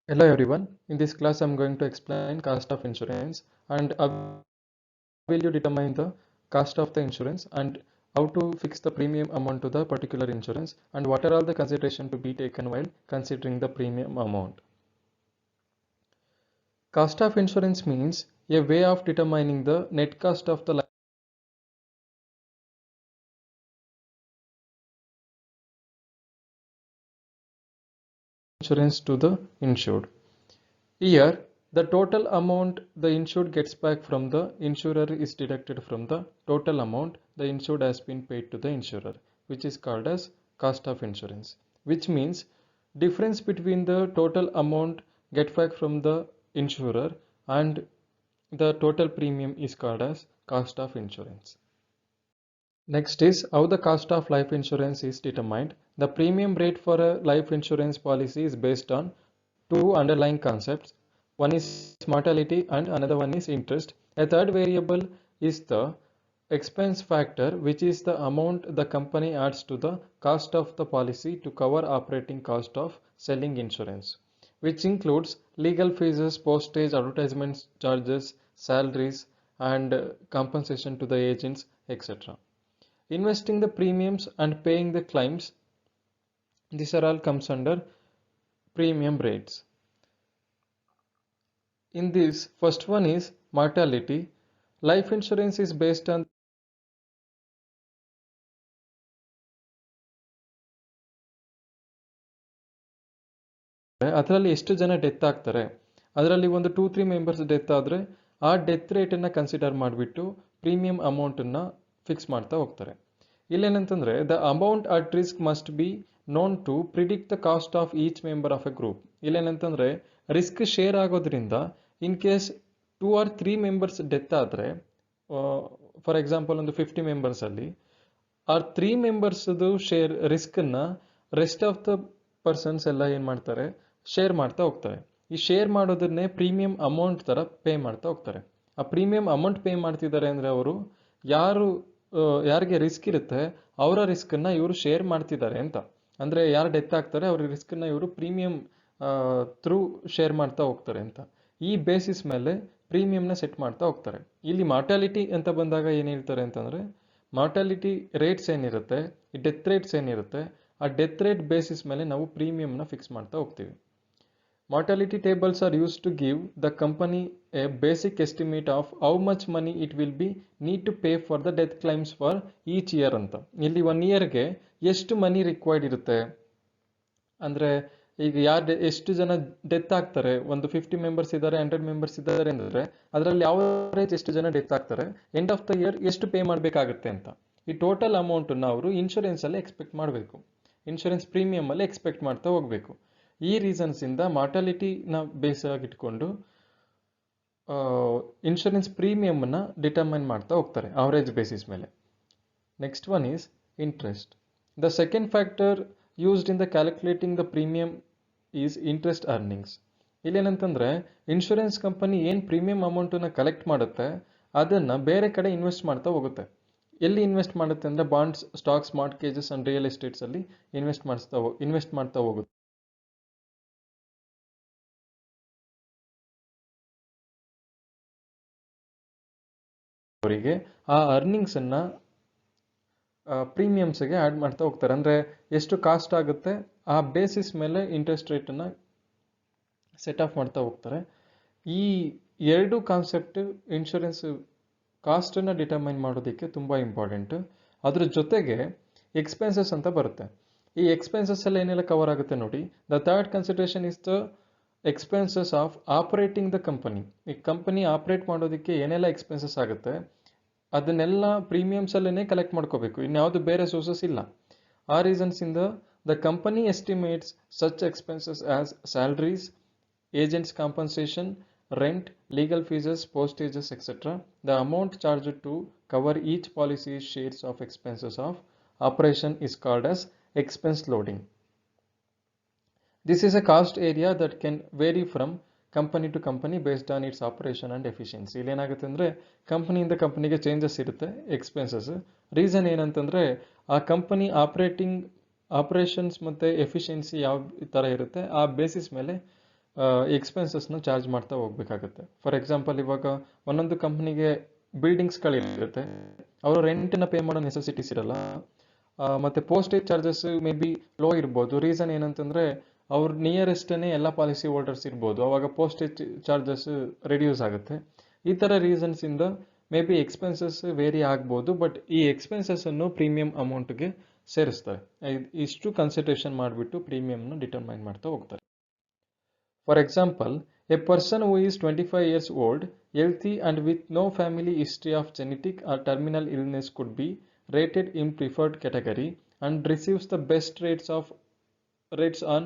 Hello everyone. In this class, I'm going to explain cost of insurance and how will you determine the cost of the insurance and how to fix the premium amount to the particular insurance and what are all the consideration to be taken while considering the premium amount. Cost of insurance means a way of determining the net cost of the life insurance to the insured. Here, the total amount the insured gets back from the insurer is deducted from the total amount the insured has been paid to the insurer, which is called as cost of insurance, which means difference between the total amount get back from the insurer and the total premium is called as cost of insurance. Next is how the cost of life insurance is determined. The premium rate for a life insurance policy is based on two underlying concepts. One is mortality and another one is interest. A third variable is the expense factor, which is the amount the company adds to the cost of the policy to cover operating cost of selling insurance, which includes legal fees, postage, advertisement charges, salaries, and compensation to the agents, etc. Investing the premiums and paying the claims, these are all comes under premium rates. In this, first one is mortality. Life insurance is based on ಅದರಲ್ಲಿ ಎಷ್ಟು ಜನ death ಆಗ್ತಾರೆ, ಅದರಲ್ಲಿ ಒಂದು 2-3 members death ಆದರೆ ಆ death ರೇಟನ್ನು consider ಮಾಡಿಬಿಟ್ಟು ಪ್ರೀಮಿಯಂ ಅಮೌಂಟನ್ನು ಫಿಕ್ಸ್ ಮಾಡ್ತಾ ಹೋಗ್ತಾರೆ. ಇಲ್ಲೇನಂತಂದರೆ the amount at risk must be known to predict the cost of each member of a group. ಇಲ್ಲೇನಂತಂದರೆ ರಿಸ್ಕ್ ಶೇರ್ ಆಗೋದ್ರಿಂದ in case 2 or 3 members death ಆದರೆ, ಫಾರ್ ಎಕ್ಸಾಂಪಲ್ ಒಂದು 50 ಮೆಂಬರ್ಸಲ್ಲಿ ಆ 3 ಮೆಂಬರ್ಸ್ದು ಶೇರ್ ರಿಸ್ಕನ್ನು ರೆಸ್ಟ್ ಆಫ್ ದ ಪರ್ಸನ್ಸ್ ಎಲ್ಲ ಏನು ಮಾಡ್ತಾರೆ, ಶೇರ್ ಮಾಡ್ತಾ ಹೋಗ್ತಾರೆ. ಈ ಶೇರ್ ಮಾಡೋದನ್ನೇ ಪ್ರೀಮಿಯಂ ಅಮೌಂಟ್ ಥರ ಪೇ ಮಾಡ್ತಾ ಹೋಗ್ತಾರೆ. ಆ ಪ್ರೀಮಿಯಂ ಅಮೌಂಟ್ ಪೇ ಮಾಡ್ತಿದ್ದಾರೆ ಅಂದರೆ ಅವರು ಯಾರು ಯಾರಿಗೆ ರಿಸ್ಕ್ ಇರುತ್ತೆ ಅವರ ರಿಸ್ಕನ್ನು ಇವರು ಶೇರ್ ಮಾಡ್ತಿದ್ದಾರೆ ಅಂತ. ಅಂದರೆ ಯಾರು ಡೆತ್ ಆಗ್ತಾರೆ ಅವ್ರ ರಿಸ್ಕನ್ನು ಇವರು ಪ್ರೀಮಿಯಂ ಥ್ರೂ ಶೇರ್ ಮಾಡ್ತಾ ಹೋಗ್ತಾರೆ ಅಂತ. ಈ ಬೇಸಿಸ್ ಮೇಲೆ ಪ್ರೀಮಿಯಂನ ಸೆಟ್ ಮಾಡ್ತಾ ಹೋಗ್ತಾರೆ. ಇಲ್ಲಿ ಮಾರ್ಟಾಲಿಟಿ ಅಂತ ಬಂದಾಗ ಏನು ಹೇಳ್ತಾರೆ ಅಂತಂದರೆ, ಮಾರ್ಟಾಲಿಟಿ ರೇಟ್ಸ್ ಏನಿರುತ್ತೆ, ಈ ಡೆತ್ ರೇಟ್ಸ್ ಏನಿರುತ್ತೆ, ಆ ಡೆತ್ ರೇಟ್ ಬೇಸಿಸ್ ಮೇಲೆ ನಾವು ಪ್ರೀಮಿಯಂನ ಫಿಕ್ಸ್ ಮಾಡ್ತಾ ಹೋಗ್ತೀವಿ. Mortality tables are used to give the company a basic estimate of how much money it will be need to pay for the death claims for each year ಅಂತ. ಇಲ್ಲಿ 1 ಇಯರ್ಗೆ ಎಷ್ಟು ಮನಿ required ಇರುತ್ತೆ ಅಂದರೆ, ಈಗ ಎಷ್ಟು ಜನ ಡೆತ್ ಆಗ್ತಾರೆ, ಒಂದು 50 ಮೆಂಬರ್ಸ್ ಇದ್ದಾರೆ, 100 ಮೆಂಬರ್ಸ್ ಇದ್ದಾರೆ ಅಂದರೆ ಅದರಲ್ಲಿ ಯಾವರೇಜ್ ಎಷ್ಟು ಜನ ಡೆತ್ ಆಗ್ತಾರೆ, ಎಂಡ್ ಆಫ್ ದ ಇಯರ್ ಎಷ್ಟು ಪೇ ಮಾಡಬೇಕಾಗುತ್ತೆ ಅಂತ. ಈ ಟೋಟಲ್ ಅಮೌಂಟನ್ನು ಅವರು ಇನ್ಶೂರೆನ್ಸಲ್ಲಿ ಎಕ್ಸ್ಪೆಕ್ಟ್ ಮಾಡಬೇಕು, ಇನ್ಶೂರೆನ್ಸ್ ಪ್ರೀಮಿಯಮಲ್ಲಿ ಎಕ್ಸ್ಪೆಕ್ಟ್ ಮಾಡ್ತಾ ಹೋಗಬೇಕು. ಈ ರೀಸನ್ಸಿಂದ ಮಾರ್ಟಾಲಿಟಿನ ಬೇಸ್ ಆಗಿಟ್ಕೊಂಡು ಇನ್ಶೂರೆನ್ಸ್ ಪ್ರೀಮಿಯಮನ್ನು ಡಿಟರ್ಮೈನ್ ಮಾಡ್ತಾ ಹೋಗ್ತಾರೆ ಅವರೇಜ್ ಬೇಸಿಸ್ ಮೇಲೆ. Next one is interest. The second factor used in the calculating the premium is interest earnings. ಇಲ್ಲೇನಂತಂದರೆ ಇನ್ಶೂರೆನ್ಸ್ ಕಂಪನಿ ಏನು ಪ್ರೀಮಿಯಂ ಅಮೌಂಟನ್ನು ಕಲೆಕ್ಟ್ ಮಾಡುತ್ತೆ ಅದನ್ನು ಬೇರೆ ಕಡೆ ಇನ್ವೆಸ್ಟ್ ಮಾಡ್ತಾ ಹೋಗುತ್ತೆ. ಎಲ್ಲಿ ಇನ್ವೆಸ್ಟ್ ಮಾಡುತ್ತೆ ಅಂದರೆ bonds, stocks, mortgages and real ಎಸ್ಟೇಟ್ಸಲ್ಲಿ ಇನ್ವೆಸ್ಟ್ ಮಾಡ್ತಾ ಹೋಗುತ್ತೆ. ಅವರಿಗೆ ಆ ಅರ್ನಿಂಗ್ಸನ್ನು ಪ್ರೀಮಿಯಮ್ಸ್ಗೆ ಆ್ಯಡ್ ಮಾಡ್ತಾ ಹೋಗ್ತಾರೆ. ಅಂದರೆ ಎಷ್ಟು ಕಾಸ್ಟ್ ಆಗುತ್ತೆ ಆ ಬೇಸಿಸ್ ಮೇಲೆ ಇಂಟ್ರೆಸ್ಟ್ ರೇಟನ್ನು ಸೆಟ್ ಆಫ್ ಮಾಡ್ತಾ ಹೋಗ್ತಾರೆ. ಈ ಎರಡು ಕಾನ್ಸೆಪ್ಟ್ ಇನ್ಶೂರೆನ್ಸ್ ಕಾಸ್ಟನ್ನು ಡಿಟರ್ಮೈನ್ ಮಾಡೋದಕ್ಕೆ ತುಂಬ ಇಂಪಾರ್ಟೆಂಟು. ಅದ್ರ ಜೊತೆಗೆ ಎಕ್ಸ್ಪೆನ್ಸಸ್ ಅಂತ ಬರುತ್ತೆ. ಈ ಎಕ್ಸ್ಪೆನ್ಸಸ್ ಎಲ್ಲ ಏನೆಲ್ಲ ಕವರ್ ಆಗುತ್ತೆ ನೋಡಿ. The third consideration is the expenses of operating the company. ಈ ಕಂಪನಿ ಆಪ್ರೇಟ್ ಮಾಡೋದಕ್ಕೆ ಏನೆಲ್ಲ ಎಕ್ಸ್ಪೆನ್ಸಸ್ ಆಗುತ್ತೆ ಅದನ್ನೆಲ್ಲ ಪ್ರೀಮಿಯಮ್ಸಲ್ಲೇ ಕಲೆಕ್ಟ್ ಮಾಡ್ಕೋಬೇಕು, ಇನ್ಯಾವುದು ಬೇರೆ ಸೋರ್ಸಸ್ ಇಲ್ಲ. ಆ ರೀಸನ್ಸಿಂದ the company estimates such expenses as salaries, agents compensation, rent, legal fees, postages, etc. The amount charged to cover each policy's shares of expenses of operation is called as expense loading. This is a cost area that can vary from company to company based on its operation and efficiency. ಇಲ್ಲಿ ಏನಾಗುತ್ತೆ ಅಂದರೆ ಕಂಪನಿಯಿಂದ ಕಂಪನಿಗೆ changes ಇರುತ್ತೆ expenses. Reason ಏನಂತಂದರೆ ಆ company operations ಮತ್ತು efficiency ಯಾವ ಥರ ಇರುತ್ತೆ ಆ ಬೇಸಿಸ್ ಮೇಲೆ ಎಕ್ಸ್ಪೆನ್ಸಸ್ನ ಚಾರ್ಜ್ ಮಾಡ್ತಾ ಹೋಗ್ಬೇಕಾಗುತ್ತೆ. ಫಾರ್ ಎಕ್ಸಾಂಪಲ್ ಇವಾಗ ಒಂದೊಂದು ಕಂಪ್ನಿಗೆ ಬಿಲ್ಡಿಂಗ್ಸ್ಗಳಿರುತ್ತೆ, ಅವರು ರೆಂಟನ್ನ ಪೇ ಮಾಡೋ ನೆಸೆಸಿಟೀಸ್ ಇರಲ್ಲ. ಮತ್ತು postage charges may be low ಇರ್ಬೋದು. ರೀಸನ್ ಏನಂತಂದರೆ ಅವ್ರ ನಿಯರೆಸ್ಟೇ ಎಲ್ಲ ಪಾಲಿಸಿ ಹೋಲ್ಡರ್ಸ್ ಇರ್ಬೋದು, ಅವಾಗ ಪೋಸ್ಟೇಜ್ ಚಾರ್ಜಸ್ ರಿಡ್ಯೂಸ್ ಆಗುತ್ತೆ. ಈ ಥರ ರೀಸನ್ಸಿಂದ ಮೇ ಬಿ ಎಕ್ಸ್ಪೆನ್ಸಸ್ ವೇರಿ ಆಗ್ಬೋದು, ಬಟ್ ಈ ಎಕ್ಸ್ಪೆನ್ಸಸ್ಸನ್ನು ಪ್ರೀಮಿಯಂ ಅಮೌಂಟ್ಗೆ ಸೇರಿಸ್ತಾರೆ. ಇಷ್ಟು ಕನ್ಸಿಡರೇಷನ್ ಮಾಡಿಬಿಟ್ಟು ಪ್ರೀಮಿಯಂನ ಡಿಟರ್ಮೈನ್ ಮಾಡ್ತಾ ಹೋಗ್ತಾರೆ. For example, a person who is 25 years old, healthy and with no family history of genetic or terminal illness could be rated in preferred category and receives the best rates on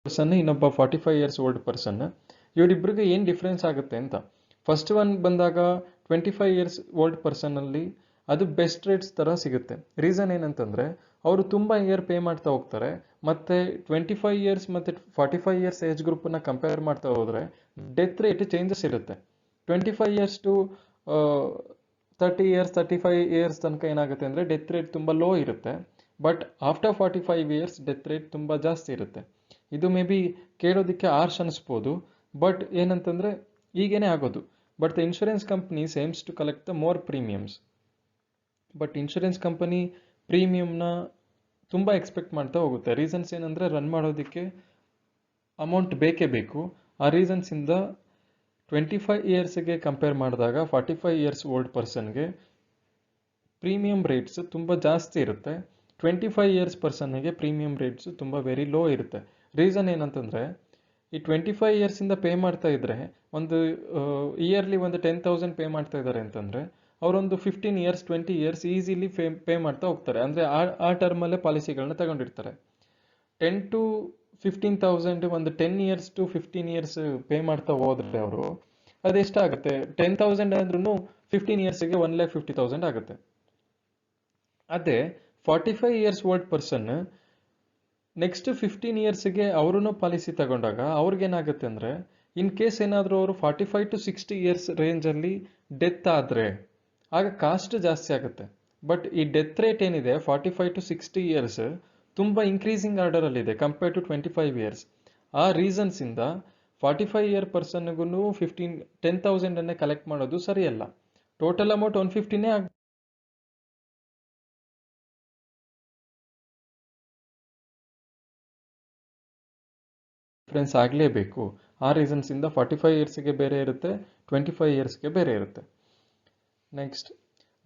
person, ಇನ್ನೊಬ್ಬ 45 years old person. ಇವರಿಬ್ಬರಿಗೆ ಏನು difference ಆಗುತ್ತೆ ಅಂತ, first one ಬಂದಾಗ 25 years old ಪರ್ಸನ್ನಲ್ಲಿ ಅದು best rates ಥರ ಸಿಗುತ್ತೆ. Reason ಏನಂತಂದರೆ ಅವರು ತುಂಬ ಇಯರ್ ಪೇ ಮಾಡ್ತಾ ಹೋಗ್ತಾರೆ, ಮತ್ತು 25 ಇಯರ್ಸ್ ಮತ್ತು 45 ಇಯರ್ಸ್ ಏಜ್ ಗ್ರೂಪನ್ನು ಕಂಪೇರ್ ಮಾಡ್ತಾ ಹೋದರೆ ಡೆತ್ ರೇಟ್ ಚೇಂಜಸ್ ಇರುತ್ತೆ. 25 ಇಯರ್ಸ್ ಟು 30 ಇಯರ್ಸ್ 35 ಇಯರ್ಸ್ ತನಕ ಏನಾಗುತ್ತೆ ಅಂದರೆ ಡೆತ್ ರೇಟ್ ತುಂಬ ಲೋ ಇರುತ್ತೆ, but after 45 years death rate ತುಂಬ ಜಾಸ್ತಿ ಇರುತ್ತೆ. ಇದು ಮೇ ಬಿ ಕೇಳೋದಕ್ಕೆ ಆರ್ಶ್ ಅನಿಸ್ಬೋದು, ಬಟ್ ಏನಂತಂದರೆ ಈಗೇನೆ ಆಗೋದು. But the insurance companies aims to collect the more premiums. But insurance company ಪ್ರೀಮಿಯಮ್ನ ತುಂಬ ಎಕ್ಸ್ಪೆಕ್ಟ್ ಮಾಡ್ತಾ ಹೋಗುತ್ತೆ. ರೀಸನ್ಸ್ ಏನಂದರೆ ರನ್ ಮಾಡೋದಕ್ಕೆ ಅಮೌಂಟ್ ಬೇಕೇ ಬೇಕು. ಆ ರೀಸನ್ಸಿಂದ 25 ಇಯರ್ಸ್ಗೆ ಕಂಪೇರ್ ಮಾಡಿದಾಗ 45 ಇಯರ್ಸ್ ಓಲ್ಡ್ ಪರ್ಸನ್ಗೆ ಪ್ರೀಮಿಯಂ ರೇಟ್ಸ್ ತುಂಬ ಜಾಸ್ತಿ ಇರುತ್ತೆ. 25 ಇಯರ್ಸ್ ಪರ್ಸನ್ಗೆ ಪ್ರೀಮಿಯಂ ರೇಟ್ಸ್ ತುಂಬ ವೆರಿ ಲೋ ಇರುತ್ತೆ. ರೀಸನ್ ಏನಂತಂದರೆ ಈ 25 ಇಯರ್ಸಿಂದ ಪೇ ಮಾಡ್ತಾ ಇದ್ದರೆ ಒಂದು ಇಯರ್ಲಿ ಒಂದು 10,000 ಪೇ ಮಾಡ್ತಾ ಇದ್ದಾರೆ ಅಂತಂದರೆ ಅವರೊಂದು 15 ಇಯರ್ಸ್ 20 ಇಯರ್ಸ್ ಈಸಿಲಿ ಪೇ ಮಾಡ್ತಾ ಹೋಗ್ತಾರೆ. ಅಂದರೆ ಆ ಟರ್ಮಲ್ಲೇ ಪಾಲಿಸಿಗಳನ್ನ ತಗೊಂಡಿರ್ತಾರೆ. 10 to 15,000 ಒಂದು 10 ಇಯರ್ಸ್ ಟು 15 ಇಯರ್ಸ್ ಪೇ ಮಾಡ್ತಾ ಹೋದ್ರೆ ಅವರು ಅದೆಷ್ಟಾಗುತ್ತೆ, 10,000 ಅಂದ್ರೂ 15 ಇಯರ್ಸಿಗೆ 1,50,000 ಆಗುತ್ತೆ. ಅದೇ 45 ಇಯರ್ಸ್ ಓಲ್ಡ್ ಪರ್ಸನ್ ನೆಕ್ಸ್ಟ್ 15 ಇಯರ್ಸ್ಗೆ ಅವರೂ ಪಾಲಿಸಿ ತಗೊಂಡಾಗ ಅವ್ರಿಗೇನಾಗುತ್ತೆ ಅಂದರೆ ಇನ್ ಕೇಸ್ ಏನಾದರೂ ಅವರು 45 to 60 ಇಯರ್ಸ್ ರೇಂಜಲ್ಲಿ ಡೆತ್ ಆದರೆ ಆಗ ಕಾಸ್ಟ್ ಜಾಸ್ತಿ ಆಗುತ್ತೆ. ಬಟ್ ಈ ಡೆತ್ ರೇಟ್ ಏನಿದೆ 45 to 60 ಇಯರ್ಸ್ ತುಂಬ ಇನ್ಕ್ರೀಸಿಂಗ್ ಆರ್ಡರಲ್ಲಿದೆ ಕಂಪೇರ್ ಟು 25 ಇಯರ್ಸ್. ಆ ರೀಸನ್ಸಿಂದ 45 ಇಯರ್ ಪರ್ಸನ್ಗೂ 10,000 ಕಲೆಕ್ಟ್ ಮಾಡೋದು ಸರಿಯಲ್ಲ. ಟೋಟಲ್ ಅಮೌಂಟ್ 150ನೇ ಡಿಫ್ರೆನ್ಸ್ ಆಗಲೇಬೇಕು. ಆ ರೀಸನ್ಸಿಂದ 45 ಇಯರ್ಸ್ಗೆ ಬೇರೆ ಇರುತ್ತೆ, 25 ಇಯರ್ಸ್ಗೆ ಬೇರೆ ಇರುತ್ತೆ. Next,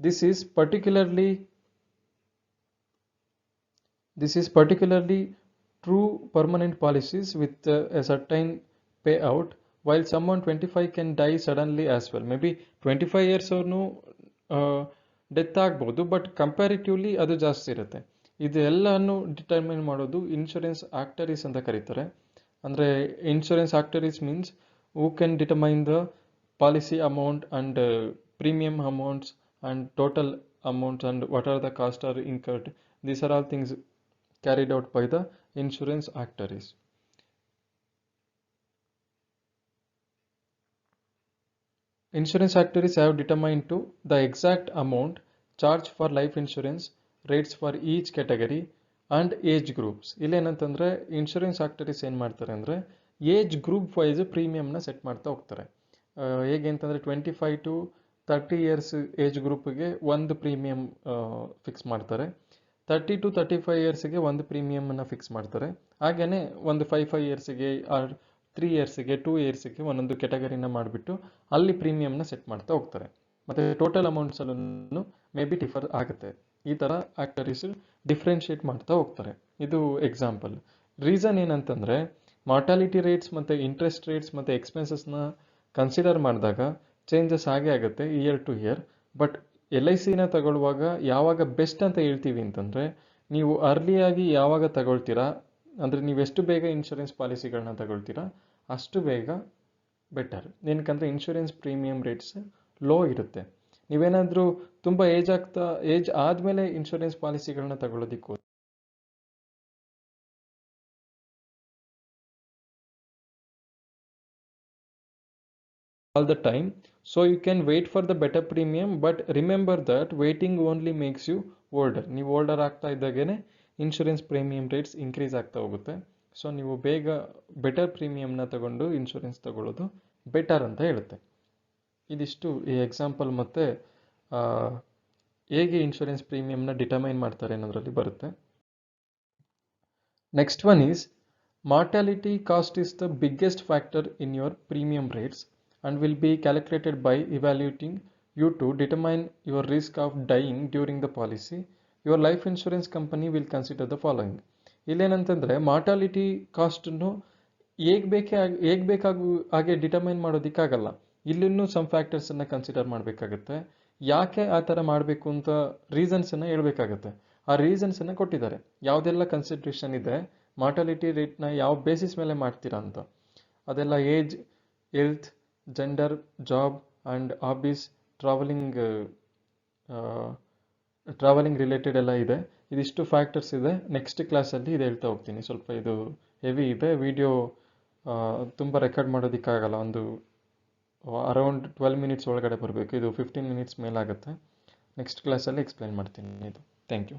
this is particularly true permanent policies with a certain payout, while someone 25 can die suddenly as well. Maybe 25 years ಅವನು ಡೆತ್ ಆಗ್ಬೋದು, ಬಟ್ ಕಂಪ್ಯಾರಿಟಿವ್ಲಿ ಅದು ಜಾಸ್ತಿ ಇರುತ್ತೆ. ಇದೆಲ್ಲನೂ ಡಿಟರ್ಮೈನ್ ಮಾಡೋದು ಇನ್ಶೂರೆನ್ಸ್ ಆಕ್ಟರೀಸ್ ಅಂತ ಕರೀತಾರೆ. ಅಂದರೆ insurance actuaries means who can determine the policy amount and premium amounts and total amounts and what are the costs are incurred. These are all things carried out by the insurance actuaries. Insurance actuaries have determined to the exact amount charged for life insurance, rates for each category and age groups. ಇಲ್ಲೇನಂತಂದರೆ insurance actuaries ಏನು ಮಾಡ್ತಾರೆ ಅಂದರೆ age group wise ಪ್ರೀಮಿಯಮ್ನ set ಮಾಡ್ತಾ ಹೋಗ್ತಾರೆ. ಹೇಗೆ ಅಂತಂದರೆ 25 to 30 years age ಗ್ರೂಪ್ಗೆ ಒಂದು ಪ್ರೀಮಿಯಮ್ ಫಿಕ್ಸ್ ಮಾಡ್ತಾರೆ, 30 to 35 ಇಯರ್ಸ್ಗೆ ಒಂದು ಪ್ರೀಮಿಯಮನ್ನು ಫಿಕ್ಸ್ ಮಾಡ್ತಾರೆ. ಹಾಗೆಯೇ ಒಂದು 5 ಇಯರ್ಸಿಗೆ ಆರ್ 3 ಇಯರ್ಸಿಗೆ 2 ಇಯರ್ಸಿಗೆ ಒಂದೊಂದು ಕೆಟಗರಿನ ಮಾಡಿಬಿಟ್ಟು ಅಲ್ಲಿ ಪ್ರೀಮಿಯಮ್ನ ಸೆಟ್ ಮಾಡ್ತಾ ಹೋಗ್ತಾರೆ. ಮತ್ತು ಟೋಟಲ್ ಅಮೌಂಟ್ಸಲ್ಲೂ ಮೇ ಬಿ ಡಿಫರ್ ಆಗುತ್ತೆ. ಈ ಥರ ಆಕ್ಟರೀಸ್ ಡಿಫ್ರೆನ್ಷಿಯೇಟ್ ಮಾಡ್ತಾ ಹೋಗ್ತಾರೆ. ಇದು ಎಕ್ಸಾಂಪಲ್. ರೀಸನ್ ಏನಂತಂದರೆ ಮಾರ್ಟಾಲಿಟಿ ರೇಟ್ಸ್ ಮತ್ತು ಇಂಟ್ರೆಸ್ಟ್ ರೇಟ್ಸ್ ಮತ್ತು ಎಕ್ಸ್ಪೆನ್ಸಸ್ನ ಕನ್ಸಿಡರ್ ಮಾಡಿದಾಗ ಚೇಂಜಸ್ ಆಗೇ ಆಗುತ್ತೆ ಇಯರ್ ಟು ಇಯರ್. ಬಟ್ LICನ ತಗೊಳ್ಳುವಾಗ ಯಾವಾಗ ಬೆಸ್ಟ್ ಅಂತ ಹೇಳ್ತೀವಿ ಅಂತಂದರೆ ನೀವು ಅರ್ಲಿಯಾಗಿ ಯಾವಾಗ ತಗೊಳ್ತೀರಾ, ಅಂದರೆ ನೀವು ಎಷ್ಟು ಬೇಗ ಇನ್ಶೂರೆನ್ಸ್ ಪಾಲಿಸಿಗಳನ್ನ ತಗೊಳ್ತೀರಾ ಅಷ್ಟು ಬೇಗ ಬೆಟರ್. ಏನಕ್ಕಂದರೆ ಇನ್ಶೂರೆನ್ಸ್ ಪ್ರೀಮಿಯಂ ರೇಟ್ಸ್ ಲೋ ಇರುತ್ತೆ. ನೀವೇನಾದರೂ ತುಂಬ ಏಜ್ ಆದಮೇಲೆ ಇನ್ಶೂರೆನ್ಸ್ ಪಾಲಿಸಿಗಳನ್ನ ತಗೊಳ್ಳೋದಕ್ಕೆ all the time, so you can wait for the better premium, but remember that waiting only makes you older. ನೀವು ಓಲ್ಡರ್ ಆಗ್ತಾ ಇದ್ದಾಗೇನೆ ಇನ್ಶೂರೆನ್ಸ್ ಪ್ರೀಮಿಯಂ ರೇಟ್ಸ್ ಇನ್ಕ್ರೀಸ್ ಆಗ್ತಾ ಹೋಗುತ್ತೆ. ಸೊ ನೀವು ಬೇಗ ಬೆಟರ್ ಪ್ರೀಮಿಯಂನ ತಗೊಂಡು ಇನ್ಶೂರೆನ್ಸ್ ತಗೊಳ್ಳೋದು ಬೆಟರ್ ಅಂತ ಹೇಳುತ್ತೆ. ಇದಿಷ್ಟು ಈ ಎಕ್ಸಾಂಪಲ್ ಮತ್ತು ಹೇಗೆ ಇನ್ಶೂರೆನ್ಸ್ ಪ್ರೀಮಿಯಂನ ಡಿಟರ್ಮೈನ್ ಮಾಡ್ತಾರೆ ಅನ್ನೋದ್ರಲ್ಲಿ ಬರುತ್ತೆ. Next one is mortality cost is the biggest factor in your premium rates and will be calculated by evaluating you to determine your risk of dying during the policy. Your life insurance company will consider the following. ಇಲ್ಲೇನಂತಂದರೆ mortality ಕಾಸ್ಟನ್ನು ಹೇಗೆ ಬೇಕಾಗೂ ಹಾಗೆ determine ಮಾಡೋದಕ್ಕಾಗಲ್ಲ. ಇಲ್ಲಿನ್ನೂ some ಫ್ಯಾಕ್ಟರ್ಸನ್ನು consider ಮಾಡಬೇಕಾಗತ್ತೆ. ಯಾಕೆ ಆ ಥರ ಮಾಡಬೇಕು ಅಂತ ರೀಸನ್ಸನ್ನು ಹೇಳ್ಬೇಕಾಗತ್ತೆ. ಆ ರೀಸನ್ಸನ್ನು ಕೊಟ್ಟಿದ್ದಾರೆ. ಯಾವುದೆಲ್ಲ ಕನ್ಸಿಡ್ರೇಷನ್ ಇದೆ, ಮಾರ್ಟಾಲಿಟಿ ರೇಟ್ನ ಯಾವ ಬೇಸಿಸ್ ಮೇಲೆ ಮಾಡ್ತೀರಾ ಅಂತ, ಅದೆಲ್ಲ age, health, gender, job and hobbies, travelling related ಎಲ್ಲ ಇದೆ. ಇದಿಷ್ಟು ಫ್ಯಾಕ್ಟರ್ಸ್ ಇದೆ. ನೆಕ್ಸ್ಟ್ ಕ್ಲಾಸಲ್ಲಿ ಇದು ಹೇಳ್ತಾ ಹೋಗ್ತೀನಿ. ಸ್ವಲ್ಪ ಇದು ಹೆವಿ ಇದೆ, ವಿಡಿಯೋ ತುಂಬ ರೆಕಾರ್ಡ್ ಮಾಡೋದಕ್ಕಾಗಲ್ಲ. ಒಂದು ಅರೌಂಡ್ 12 ಮಿನಿಟ್ಸ್ ಒಳಗಡೆ ಬರಬೇಕು. ಇದು 15 ಮಿನಿಟ್ಸ್ ಮೇಲಾಗುತ್ತೆ. ನೆಕ್ಸ್ಟ್ ಕ್ಲಾಸಲ್ಲಿ ಎಕ್ಸ್ಪ್ಲೈನ್ ಮಾಡ್ತೀನಿ ಇದು. Thank you.